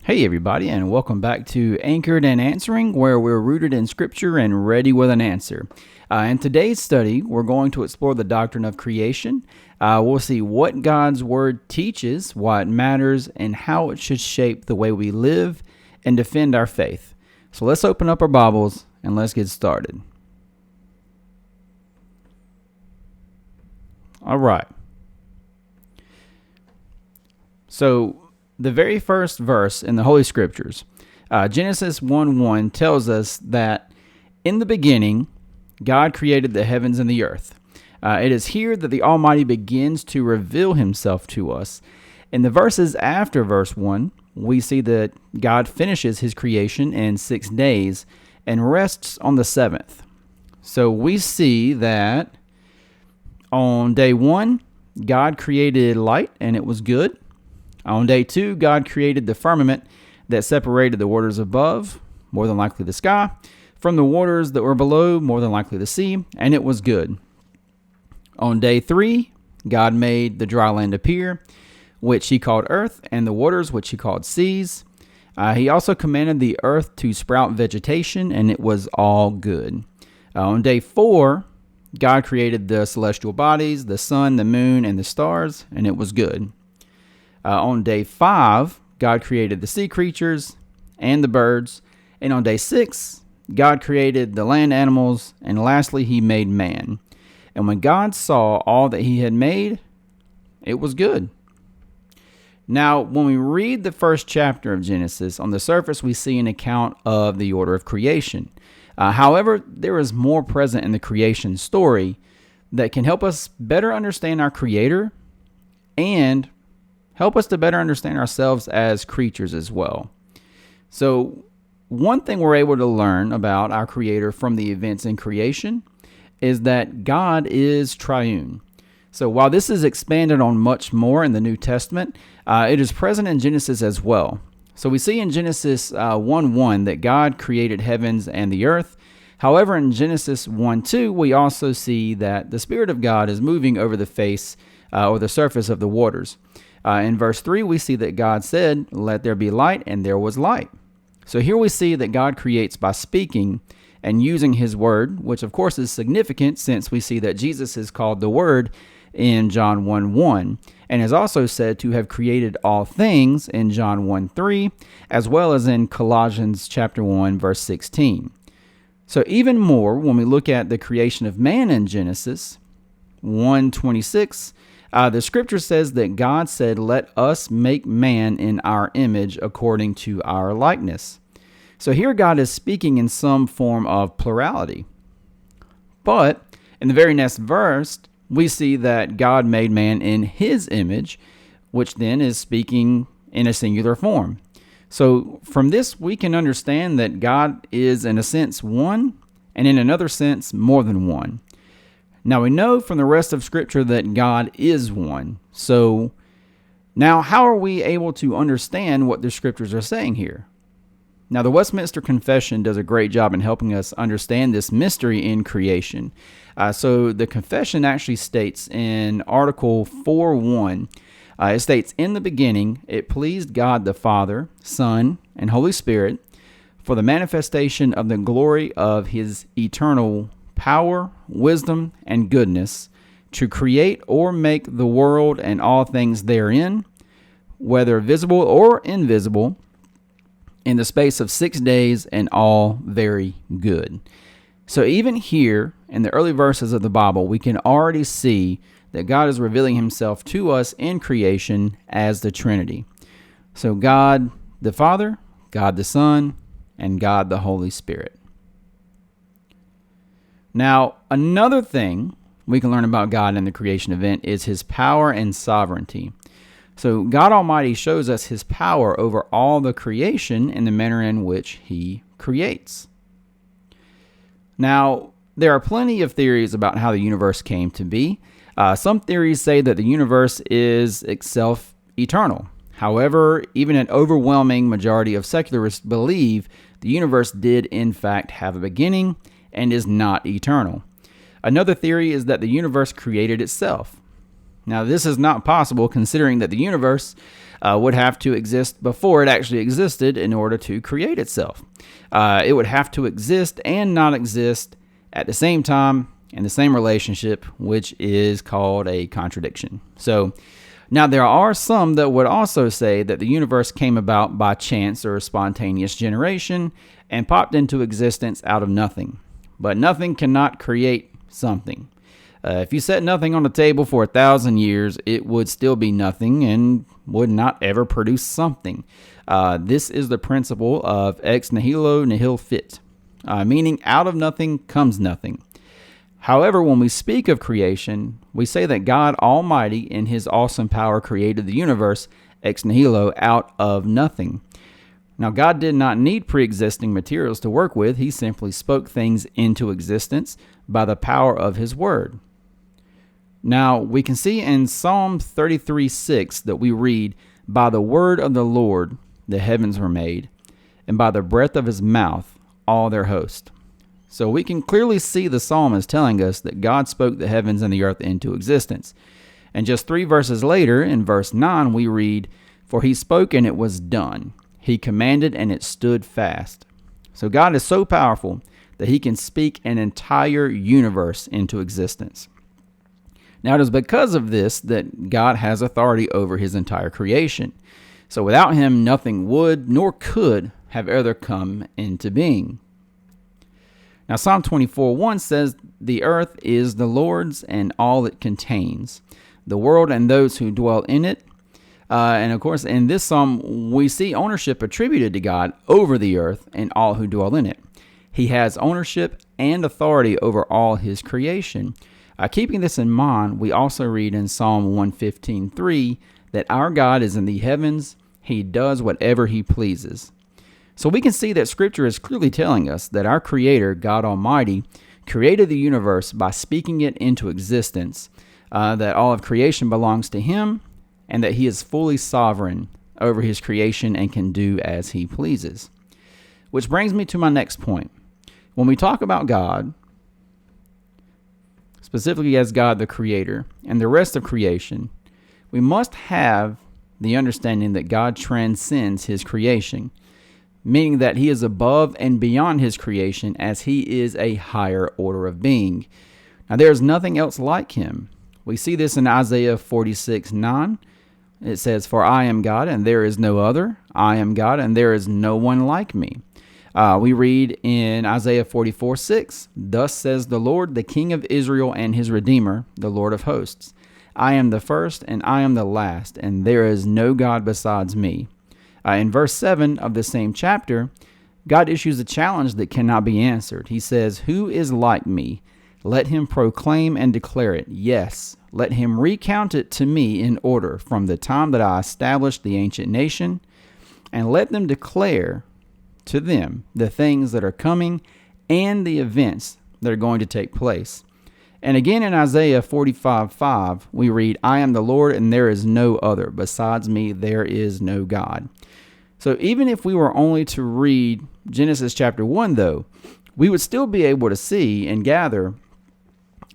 Hey everybody, and welcome back to Anchored and Answering, where we're rooted in Scripture and ready with an answer. In today's study, we're going to explore the doctrine of creation. We'll see what God's Word teaches, why it matters, and how it should shape the way we live and defend our faith. So let's open up our Bibles and let's get started. All right. So, the very first verse in the Holy Scriptures, Genesis 1:1, tells us that in the beginning, God created the heavens and the earth. It is here that the Almighty begins to reveal himself to us. In the verses after verse 1, we see that God finishes his creation in 6 days and rests on the seventh. So we see that on day 1, God created light and it was good. On day 2, God created the firmament that separated the waters above, more than likely the sky, from the waters that were below, more than likely the sea, and it was good. On day 3, God made the dry land appear, which he called earth, and the waters, which he called seas. He also commanded the earth to sprout vegetation, and it was all good. On day 4, God created the celestial bodies, the sun, the moon, and the stars, and it was good. On day 5, God created the sea creatures and the birds. And on day 6, God created the land animals. And lastly, he made man. And when God saw all that he had made, it was good. Now, when we read the first chapter of Genesis, on the surface, we see an account of the order of creation. However, there is more present in the creation story that can help us better understand our Creator and help us to better understand ourselves as creatures as well. So, one thing we're able to learn about our Creator from the events in creation is that God is triune. So, while this is expanded on much more in the New Testament, it is present in Genesis as well. So, we see in Genesis 1:1 that God created heavens and the earth. However, in Genesis 1:2, we also see that the Spirit of God is moving over the face or the surface of the waters. In verse 3, we see that God said, "Let there be light," and there was light. So here we see that God creates by speaking and using his word, which of course is significant since we see that Jesus is called the Word in John 1:1, and is also said to have created all things in John 1:3, as well as in Colossians chapter 1, verse 16. So even more, when we look at the creation of man in Genesis 1:26, the scripture says that God said, "Let us make man in our image according to our likeness." So here God is speaking in some form of plurality. But in the very next verse, we see that God made man in his image, which then is speaking in a singular form. So from this, we can understand that God is in a sense one, and in another sense more than one. Now, we know from the rest of Scripture that God is one. So now how are we able to understand what the Scriptures are saying here? Now, the Westminster Confession does a great job in helping us understand this mystery in creation. So the Confession actually states in Article 4:1, it states, "In the beginning, it pleased God the Father, Son, and Holy Spirit for the manifestation of the glory of his eternal power, wisdom, and goodness, to create or make the world and all things therein, whether visible or invisible, in the space of 6 days, and all very good." So even here, in the early verses of the Bible, we can already see that God is revealing himself to us in creation as the Trinity. So God the Father, God the Son, and God the Holy Spirit. Now, another thing we can learn about God in the creation event is his power and sovereignty. So God Almighty shows us his power over all the creation in the manner in which he creates. Now, there are plenty of theories about how the universe came to be. Some theories say that the universe is itself eternal. However, even an overwhelming majority of secularists believe the universe did in fact have a beginning and is not eternal. Another theory is that the universe created itself. Now, this is not possible considering that the universe would have to exist before it actually existed in order to create itself. It would have to exist and not exist at the same time in the same relationship, which is called a contradiction. So, now there are some that would also say that the universe came about by chance or spontaneous generation and popped into existence out of nothing. But nothing cannot create something. If you set nothing on the table for 1,000 years, it would still be nothing and would not ever produce something. This is the principle of ex nihilo nihil fit, meaning out of nothing comes nothing. However, when we speak of creation, we say that God Almighty in his awesome power created the universe ex nihilo out of nothing. Now, God did not need pre-existing materials to work with. He simply spoke things into existence by the power of his word. Now, we can see in Psalm 33:6 that we read, "By the word of the Lord the heavens were made, and by the breath of his mouth all their host." So we can clearly see the psalmist telling us that God spoke the heavens and the earth into existence. And just 3 verses later, in verse 9, we read, "For he spoke and it was done. He commanded and it stood fast." So God is so powerful that he can speak an entire universe into existence. Now, it is because of this that God has authority over his entire creation. So without him, nothing would nor could have ever come into being. Now, Psalm 24:1 says, "The earth is the Lord's and all it contains, the world and those who dwell in it." And of course, in this psalm, we see ownership attributed to God over the earth and all who dwell in it. He has ownership and authority over all his creation. Keeping this in mind, we also read in Psalm 115:3 that our God is in the heavens. He does whatever he pleases. So we can see that Scripture is clearly telling us that our Creator, God Almighty, created the universe by speaking it into existence, that all of creation belongs to him, and that he is fully sovereign over his creation and can do as he pleases. Which brings me to my next point. When we talk about God, specifically as God the Creator, and the rest of creation, we must have the understanding that God transcends his creation, meaning that he is above and beyond his creation as he is a higher order of being. Now, there is nothing else like him. We see this in Isaiah 46:9. It says, "For I am God and there is no other. I am God and there is no one like me." We read in Isaiah 44:6, "Thus says the Lord, the King of Israel and his Redeemer, the Lord of hosts. I am the first and I am the last, and there is no God besides me." In verse 7 of the same chapter, God issues a challenge that cannot be answered. He says, "Who is like me? Let him proclaim and declare it. Yes, let him recount it to me in order from the time that I established the ancient nation, and let them declare to them the things that are coming and the events that are going to take place." And again in Isaiah 45:5, we read, "I am the Lord and there is no other. Besides me, there is no God." So even if we were only to read Genesis chapter 1, though, we would still be able to see and gather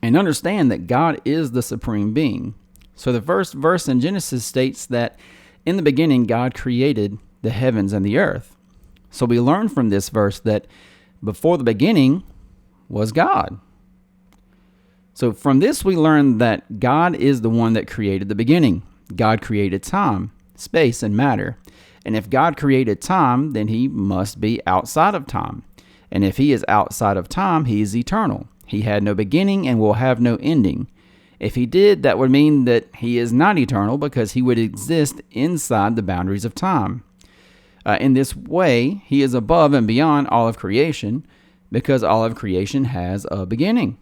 and understand that God is the supreme being. So the first verse in Genesis states that in the beginning, God created the heavens and the earth. So we learn from this verse that before the beginning was God. So from this, we learn that God is the one that created the beginning. God created time, space, and matter. And if God created time, then he must be outside of time. And if he is outside of time, he is eternal. He had no beginning and will have no ending. If he did, that would mean that he is not eternal because he would exist inside the boundaries of time. In this way, he is above and beyond all of creation because all of creation has a beginning.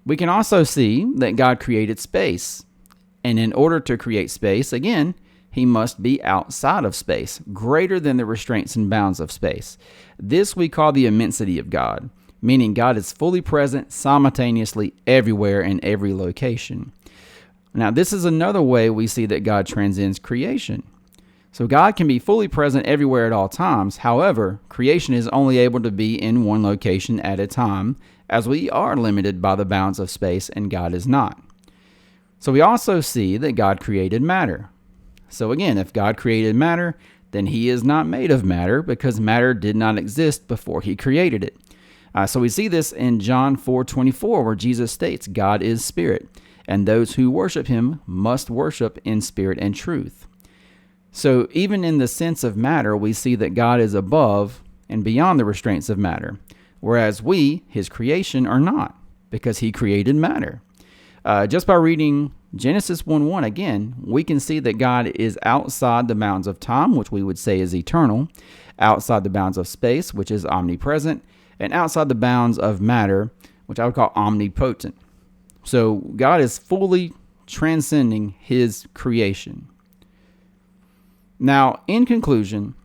We can also see that God created space. And in order to create space, again, he must be outside of space, greater than the restraints and bounds of space. This we call the immensity of God, meaning God is fully present simultaneously everywhere in every location. Now, this is another way we see that God transcends creation. So God can be fully present everywhere at all times. However, creation is only able to be in one location at a time, as we are limited by the bounds of space and God is not. So we also see that God created matter. So again, if God created matter, then he is not made of matter, because matter did not exist before he created it. So we see this in John 4:24, where Jesus states, God is spirit, and those who worship him must worship in spirit and truth. So even in the sense of matter, we see that God is above and beyond the restraints of matter, whereas we, his creation, are not, because he created matter. Just by reading Genesis 1:1 again, we can see that God is outside the bounds of time, which we would say is eternal, outside the bounds of space, which is omnipresent, and outside the bounds of matter, which I would call omnipotent. So God is fully transcending his creation. Now, in conclusion,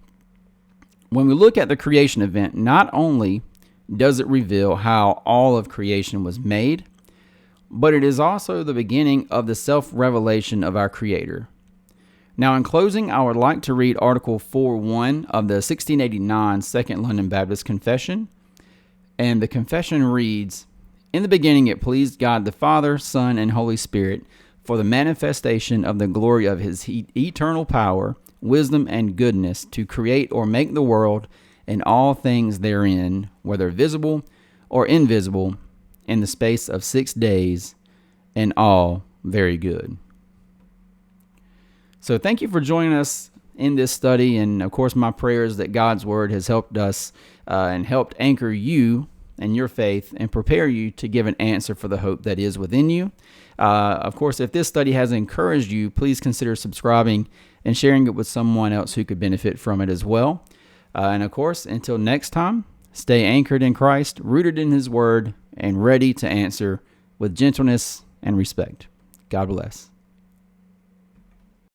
when we look at the creation event, not only does it reveal how all of creation was made, but it is also the beginning of the self-revelation of our Creator. Now, in closing, I would like to read Article 4.1 of the 1689 Second London Baptist Confession. And the confession reads, "In the beginning it pleased God the Father, Son, and Holy Spirit, for the manifestation of the glory of his eternal power, wisdom, and goodness, to create or make the world and all things therein, whether visible or invisible, in the space of 6 days, and all very good." So thank you for joining us in this study. And of course, my prayer is that God's word has helped us and helped anchor you and your faith and prepare you to give an answer for the hope that is within you. Of course, if this study has encouraged you, please consider subscribing and sharing it with someone else who could benefit from it as well. And of course, until next time, stay anchored in Christ, rooted in his word, and ready to answer with gentleness and respect. God bless.